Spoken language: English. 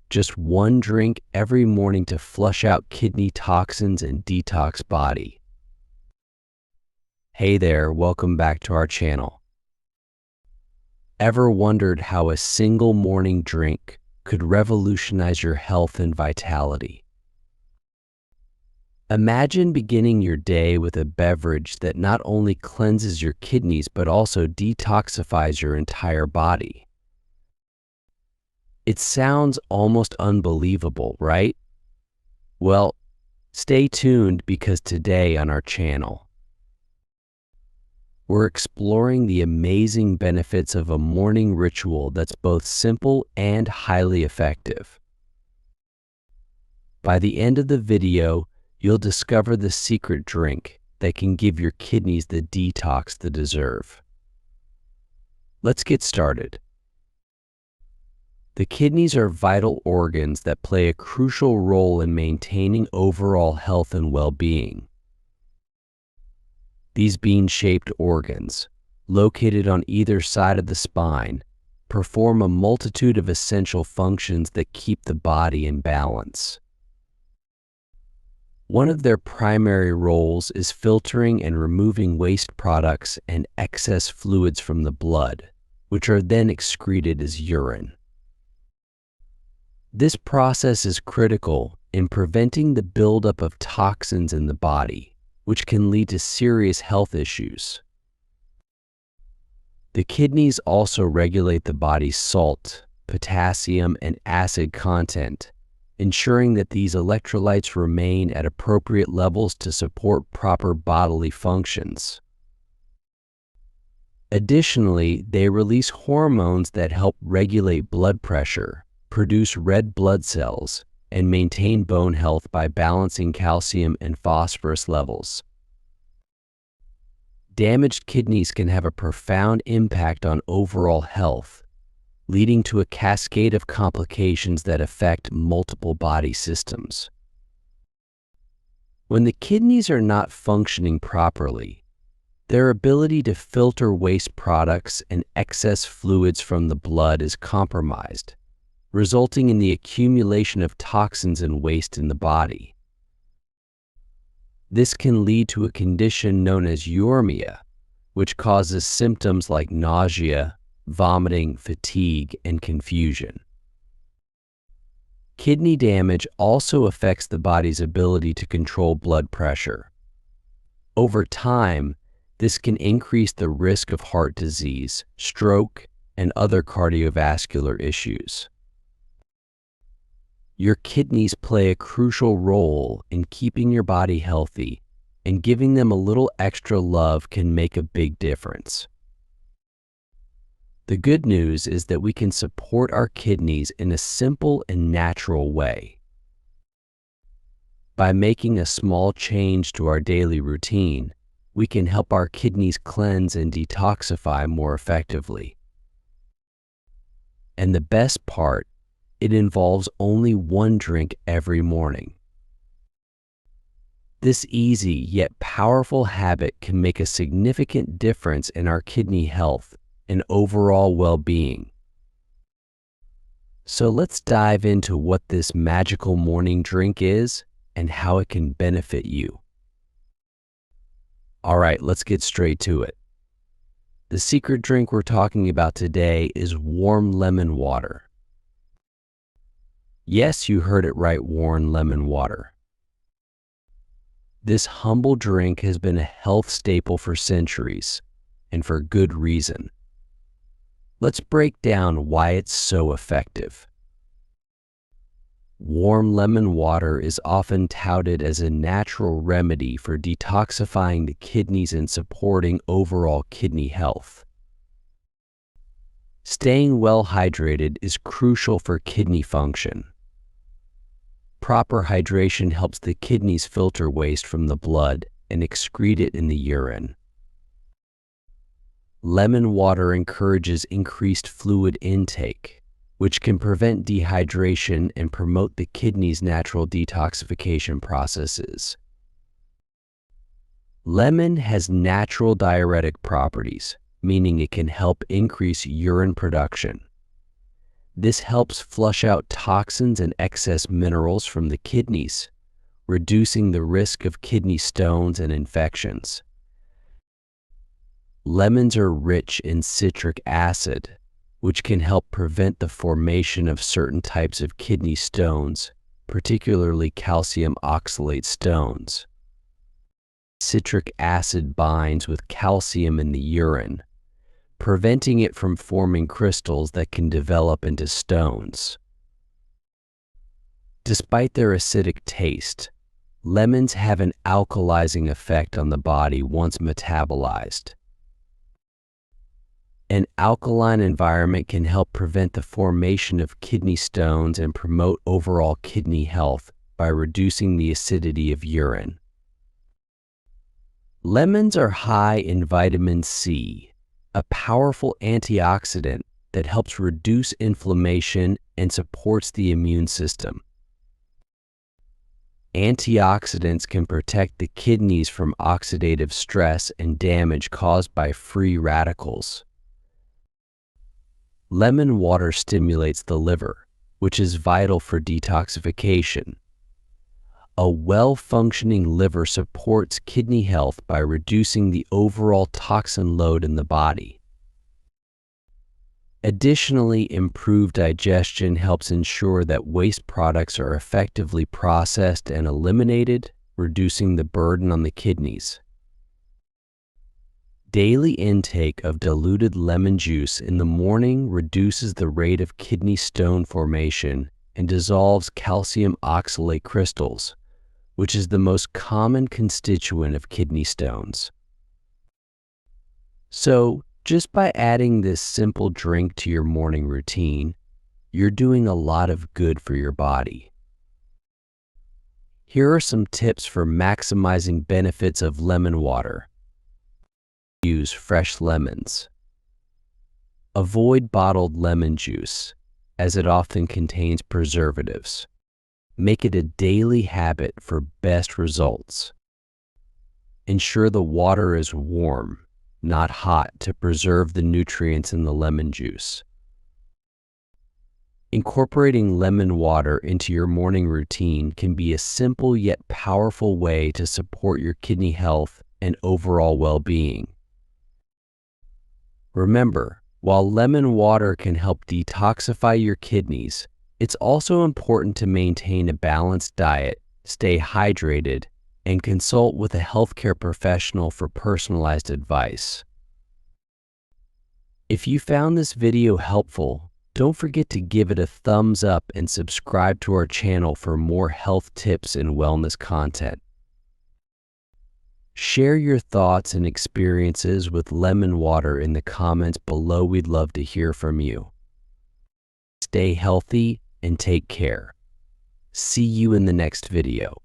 Just one drink every morning to flush out kidney toxins and detox body. Hey there, welcome back to our channel. Ever wondered how a single morning drink could revolutionize your health and vitality? Imagine beginning your day with a beverage that not only cleanses your kidneys but also detoxifies your entire body. It sounds almost unbelievable, right? Well, stay tuned because today on our channel, we're exploring the amazing benefits of a morning ritual that's both simple and highly effective. By the end of the video, you'll discover the secret drink that can give your kidneys the detox they deserve. Let's get started. The kidneys are vital organs that play a crucial role in maintaining overall health and well-being. These bean-shaped organs, located on either side of the spine, perform a multitude of essential functions that keep the body in balance. One of their primary roles is filtering and removing waste products and excess fluids from the blood, which are then excreted as urine. This process is critical in preventing the buildup of toxins in the body, which can lead to serious health issues. The kidneys also regulate the body's salt, potassium, and acid content, ensuring that these electrolytes remain at appropriate levels to support proper bodily functions. Additionally, they release hormones that help regulate blood pressure, produce red blood cells, and maintain bone health by balancing calcium and phosphorus levels. Damaged kidneys can have a profound impact on overall health, leading to a cascade of complications that affect multiple body systems. When the kidneys are not functioning properly, their ability to filter waste products and excess fluids from the blood is compromised, resulting in the accumulation of toxins and waste in the body. This can lead to a condition known as uremia, which causes symptoms like nausea, vomiting, fatigue, and confusion. Kidney damage also affects the body's ability to control blood pressure. Over time, this can increase the risk of heart disease, stroke, and other cardiovascular issues. Your kidneys play a crucial role in keeping your body healthy, and giving them a little extra love can make a big difference. The good news is that we can support our kidneys in a simple and natural way. By making a small change to our daily routine, we can help our kidneys cleanse and detoxify more effectively. And the best part, it involves only one drink every morning. This easy yet powerful habit can make a significant difference in our kidney health and overall well-being. So let's dive into what this magical morning drink is and how it can benefit you. All right, let's get straight to it. The secret drink we're talking about today is warm lemon water. Yes, you heard it right, warm lemon water. This humble drink has been a health staple for centuries, and for good reason. Let's break down why it's so effective. Warm lemon water is often touted as a natural remedy for detoxifying the kidneys and supporting overall kidney health. Staying well hydrated is crucial for kidney function. Proper hydration helps the kidneys filter waste from the blood and excrete it in the urine. Lemon water encourages increased fluid intake, which can prevent dehydration and promote the kidney's natural detoxification processes. Lemon has natural diuretic properties, meaning it can help increase urine production. This helps flush out toxins and excess minerals from the kidneys, reducing the risk of kidney stones and infections. Lemons are rich in citric acid, which can help prevent the formation of certain types of kidney stones, particularly calcium oxalate stones. Citric acid binds with calcium in the urine, preventing it from forming crystals that can develop into stones. Despite their acidic taste, lemons have an alkalizing effect on the body once metabolized. An alkaline environment can help prevent the formation of kidney stones and promote overall kidney health by reducing the acidity of urine. Lemons are high in vitamin C, a powerful antioxidant that helps reduce inflammation and supports the immune system. Antioxidants can protect the kidneys from oxidative stress and damage caused by free radicals. Lemon water stimulates the liver, which is vital for detoxification. A well-functioning liver supports kidney health by reducing the overall toxin load in the body. Additionally, improved digestion helps ensure that waste products are effectively processed and eliminated, reducing the burden on the kidneys. Daily intake of diluted lemon juice in the morning reduces the rate of kidney stone formation and dissolves calcium oxalate crystals, which is the most common constituent of kidney stones. So, just by adding this simple drink to your morning routine, you're doing a lot of good for your body. Here are some tips for maximizing benefits of lemon water. Use fresh lemons. Avoid bottled lemon juice, as it often contains preservatives. Make it a daily habit for best results. Ensure the water is warm, not hot, to preserve the nutrients in the lemon juice. Incorporating lemon water into your morning routine can be a simple yet powerful way to support your kidney health and overall well-being. Remember, while lemon water can help detoxify your kidneys, it's also important to maintain a balanced diet, stay hydrated, and consult with a healthcare professional for personalized advice. If you found this video helpful, don't forget to give it a thumbs up and subscribe to our channel for more health tips and wellness content. Share your thoughts and experiences with lemon water in the comments below. We'd love to hear from you. Stay healthy and take care. See you in the next video.